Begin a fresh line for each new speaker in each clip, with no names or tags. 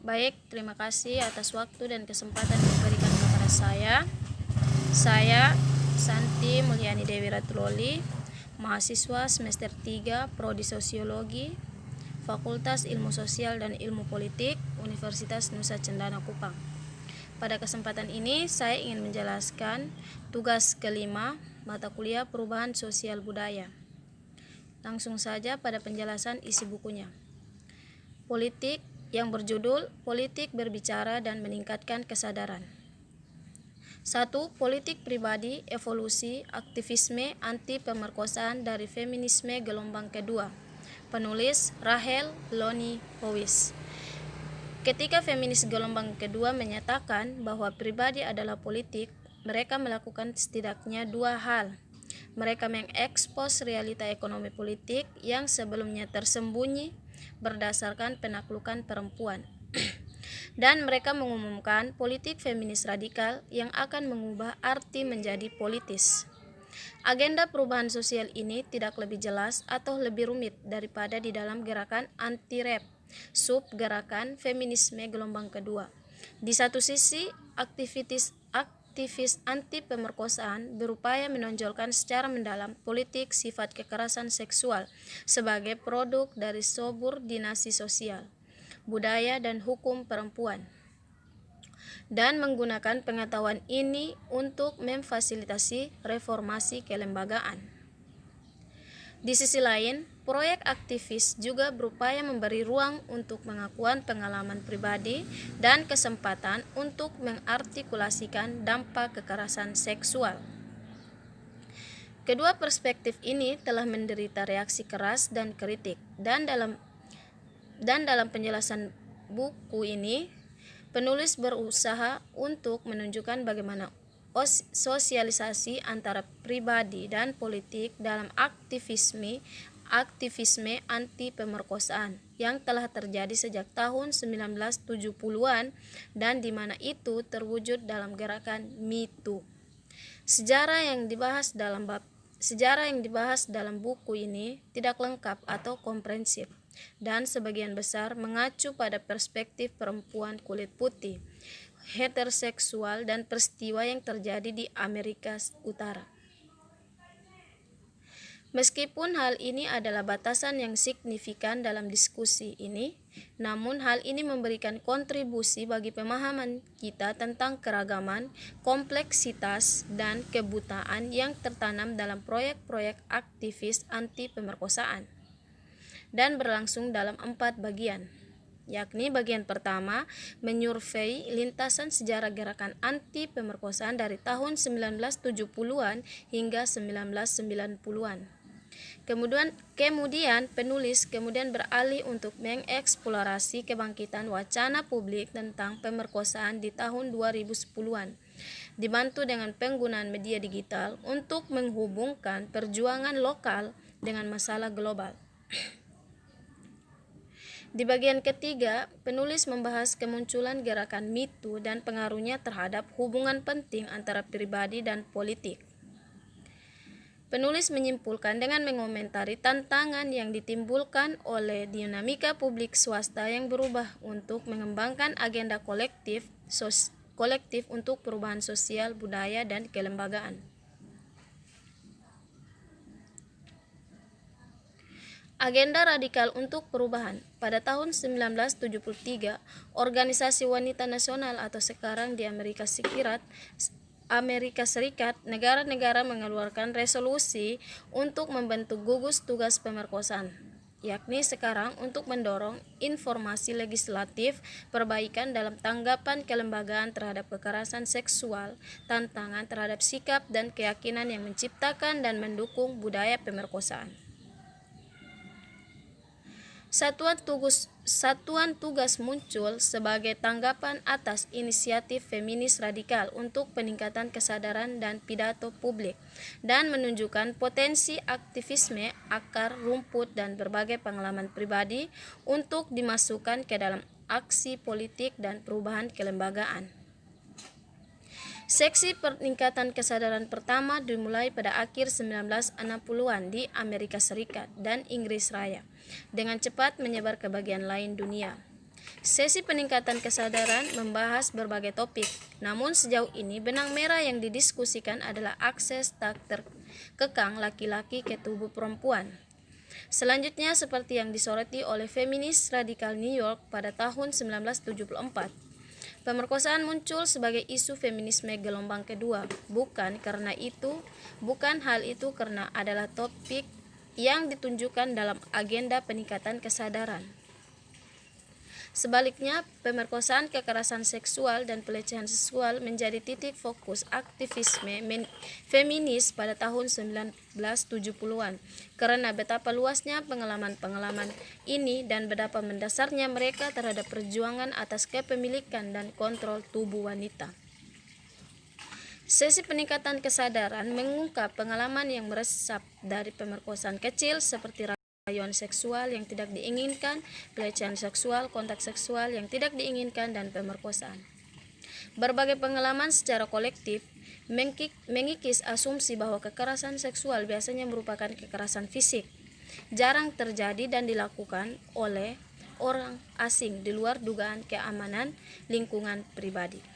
Baik, terima kasih atas waktu dan kesempatan yang diberikan kepada saya. Saya Santi Mulyani Dewi Ratuloli, mahasiswa semester 3 Prodi Sosiologi, Fakultas Ilmu Sosial dan Ilmu Politik, Universitas Nusa Cendana Kupang. Pada kesempatan ini saya ingin menjelaskan tugas kelima mata kuliah Perubahan Sosial Budaya. Langsung saja pada penjelasan isi bukunya. Politik yang berjudul Politik Berbicara dan Meningkatkan Kesadaran. 1. Politik pribadi, evolusi, aktivisme anti pemerkosaan dari feminisme gelombang kedua. Penulis Rachel Loni Howis. Ketika feminis gelombang kedua menyatakan bahwa pribadi adalah politik, mereka melakukan setidaknya dua hal. Mereka mengekspos realita ekonomi politik yang sebelumnya tersembunyi berdasarkan penaklukan perempuan. Dan mereka mengumumkan politik feminis radikal yang akan mengubah arti menjadi politis. Agenda perubahan sosial ini tidak lebih jelas atau lebih rumit daripada di dalam gerakan anti-rap, sub gerakan feminisme gelombang kedua. Di satu sisi, aktivis anti pemerkosaan berupaya menonjolkan secara mendalam politik sifat kekerasan seksual sebagai produk dari subordinasi sosial, budaya dan hukum perempuan, dan menggunakan pengetahuan ini untuk memfasilitasi reformasi kelembagaan. Di sisi lain, proyek aktivis juga berupaya memberi ruang untuk pengakuan pengalaman pribadi dan kesempatan untuk mengartikulasikan dampak kekerasan seksual. Kedua perspektif ini telah menderita reaksi keras dan kritik, dan dalam penjelasan buku ini, penulis berusaha untuk menunjukkan bagaimana sosialisasi antara pribadi dan politik dalam aktivisme anti pemerkosaan yang telah terjadi sejak tahun 1970-an dan di mana itu terwujud dalam gerakan Me Too. Sejarah yang dibahas dalam buku ini tidak lengkap atau komprehensif dan sebagian besar mengacu pada perspektif perempuan kulit putih, heteroseksual dan peristiwa yang terjadi di Amerika Utara. Meskipun hal ini adalah batasan yang signifikan dalam diskusi ini, namun hal ini memberikan kontribusi bagi pemahaman kita tentang keragaman, kompleksitas, dan kebutaan yang tertanam dalam proyek-proyek aktivis anti pemerkosaan, dan berlangsung dalam 4 bagian, yakni bagian pertama, menyurvei lintasan sejarah gerakan anti pemerkosaan dari tahun 1970-an hingga 1990-an. Kemudian penulis beralih untuk mengeksplorasi kebangkitan wacana publik tentang pemerkosaan di tahun 2010-an, dibantu dengan penggunaan media digital untuk menghubungkan perjuangan lokal dengan masalah global. Di bagian ketiga, penulis membahas kemunculan gerakan Me Too dan pengaruhnya terhadap hubungan penting antara pribadi dan politik. Penulis menyimpulkan dengan mengomentari tantangan yang ditimbulkan oleh dinamika publik swasta yang berubah untuk mengembangkan agenda kolektif untuk perubahan sosial, budaya, dan kelembagaan. Agenda radikal untuk perubahan. Pada tahun 1973, Organisasi Wanita Nasional atau sekarang di Amerika Serikat, negara-negara mengeluarkan resolusi untuk membentuk gugus tugas pemerkosaan, yakni sekarang untuk mendorong informasi legislatif, perbaikan dalam tanggapan kelembagaan terhadap kekerasan seksual, tantangan terhadap sikap dan keyakinan yang menciptakan dan mendukung budaya pemerkosaan. Satuan tugas muncul sebagai tanggapan atas inisiatif feminis radikal untuk peningkatan kesadaran dan pidato publik, dan menunjukkan potensi aktivisme, akar rumput, dan berbagai pengalaman pribadi untuk dimasukkan ke dalam aksi politik dan perubahan kelembagaan. Seksi peningkatan kesadaran pertama dimulai pada akhir 1960-an di Amerika Serikat dan Inggris Raya, dengan cepat menyebar ke bagian lain dunia. Sesi peningkatan kesadaran membahas berbagai topik, namun sejauh ini benang merah yang didiskusikan adalah akses tak terkekang laki-laki ke tubuh perempuan. Selanjutnya, seperti yang disoroti oleh feminis radikal New York pada tahun 1974, pemerkosaan muncul sebagai isu feminisme gelombang kedua, bukan hal itu karena adalah topik yang ditunjukkan dalam agenda peningkatan kesadaran. Sebaliknya, pemerkosaan, kekerasan seksual, dan pelecehan seksual menjadi titik fokus aktivisme feminis pada tahun 1970-an karena betapa luasnya pengalaman-pengalaman ini dan betapa mendasarnya mereka terhadap perjuangan atas kepemilikan dan kontrol tubuh wanita. Sesi peningkatan kesadaran mengungkap pengalaman yang meresap dari pemerkosaan kecil seperti rayuan seksual yang tidak diinginkan, pelecehan seksual, kontak seksual yang tidak diinginkan, dan pemerkosaan. Berbagai pengalaman secara kolektif mengikis asumsi bahwa kekerasan seksual biasanya merupakan kekerasan fisik, jarang terjadi dan dilakukan oleh orang asing di luar dugaan keamanan lingkungan pribadi.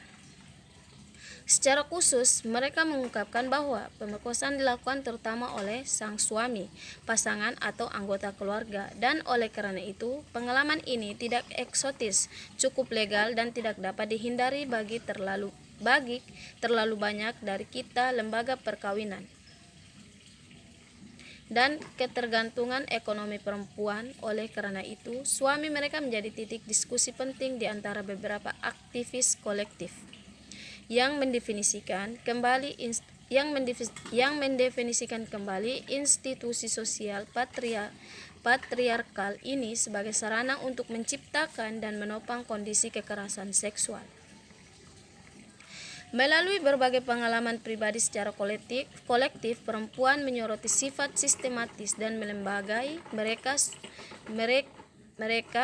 Secara khusus, mereka mengungkapkan bahwa pemerkosaan dilakukan terutama oleh sang suami, pasangan, atau anggota keluarga, dan oleh karena itu, pengalaman ini tidak eksotis, cukup legal, dan tidak dapat dihindari bagi terlalu banyak dari kita lembaga perkawinan dan ketergantungan ekonomi perempuan. Oleh karena itu, suami mereka menjadi titik diskusi penting di antara beberapa aktivis kolektif yang mendefinisikan kembali institusi sosial patriarkal ini sebagai sarana untuk menciptakan dan menopang kondisi kekerasan seksual. Melalui berbagai pengalaman pribadi secara kolektif, perempuan menyoroti sifat sistematis dan melembagai mereka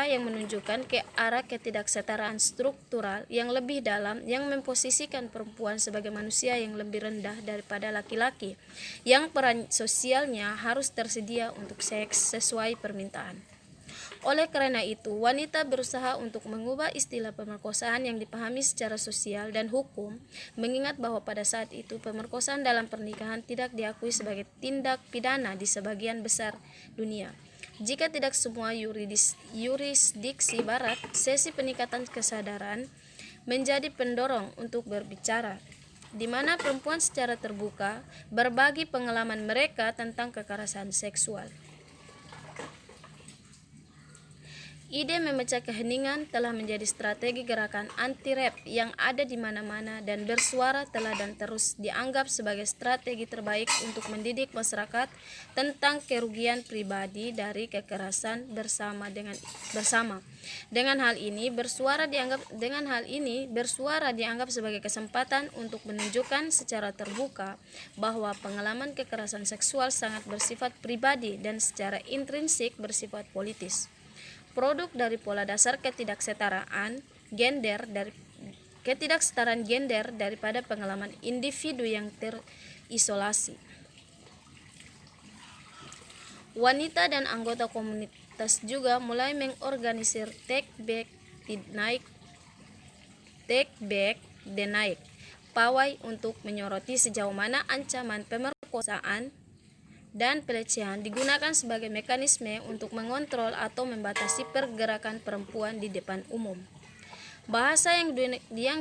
yang menunjukkan ke arah ketidaksetaraan struktural yang lebih dalam yang memposisikan perempuan sebagai manusia yang lebih rendah daripada laki-laki, yang peran sosialnya harus tersedia untuk seks sesuai permintaan. Oleh karena itu, wanita berusaha untuk mengubah istilah pemerkosaan yang dipahami secara sosial dan hukum, mengingat bahwa pada saat itu pemerkosaan dalam pernikahan tidak diakui sebagai tindak pidana di sebagian besar dunia. Jika tidak semua yurisdiksi barat, sesi peningkatan kesadaran menjadi pendorong untuk berbicara, di mana perempuan secara terbuka berbagi pengalaman mereka tentang kekerasan seksual. Ide memecah keheningan telah menjadi strategi gerakan anti-rap yang ada di mana-mana, dan bersuara telah dan terus dianggap sebagai strategi terbaik untuk mendidik masyarakat tentang kerugian pribadi dari kekerasan bersama. Dengan hal ini bersuara dianggap sebagai kesempatan untuk menunjukkan secara terbuka bahwa pengalaman kekerasan seksual sangat bersifat pribadi dan secara intrinsik bersifat politis, produk dari pola dasar ketidaksetaraan gender daripada pengalaman individu yang terisolasi. Wanita dan anggota komunitas juga mulai mengorganisir Take Back the Night pawai untuk menyoroti sejauh mana ancaman pemerkosaan dan pelecehan digunakan sebagai mekanisme untuk mengontrol atau membatasi pergerakan perempuan di depan umum. Bahasa yang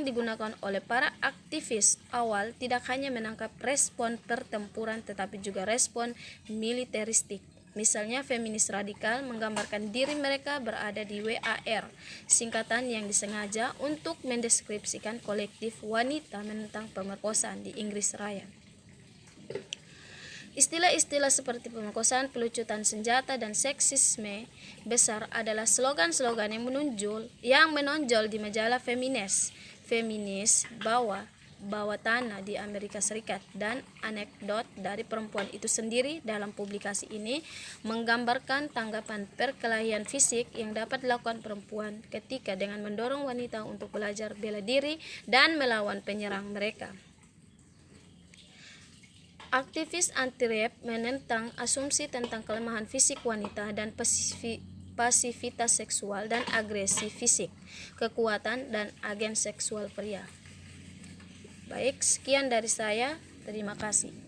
digunakan oleh para aktivis awal tidak hanya menangkap respon pertempuran tetapi juga respon militeristik. Misalnya, feminis radikal menggambarkan diri mereka berada di WAR, singkatan yang disengaja untuk mendeskripsikan kolektif wanita menentang pemerkosaan di Inggris Raya. Istilah-istilah seperti pemerkosaan, pelucutan senjata, dan seksisme besar adalah slogan-slogan yang menonjol di majalah feminis bawah tanah di Amerika Serikat, dan anekdot dari perempuan itu sendiri dalam publikasi ini menggambarkan tanggapan perkelahian fisik yang dapat dilakukan perempuan ketika dengan mendorong wanita untuk belajar bela diri dan melawan penyerang mereka. Aktivis anti-rap menentang asumsi tentang kelemahan fisik wanita dan pasivitas seksual dan agresi fisik, kekuatan dan agen seksual pria. Baik, sekian dari saya. Terima kasih.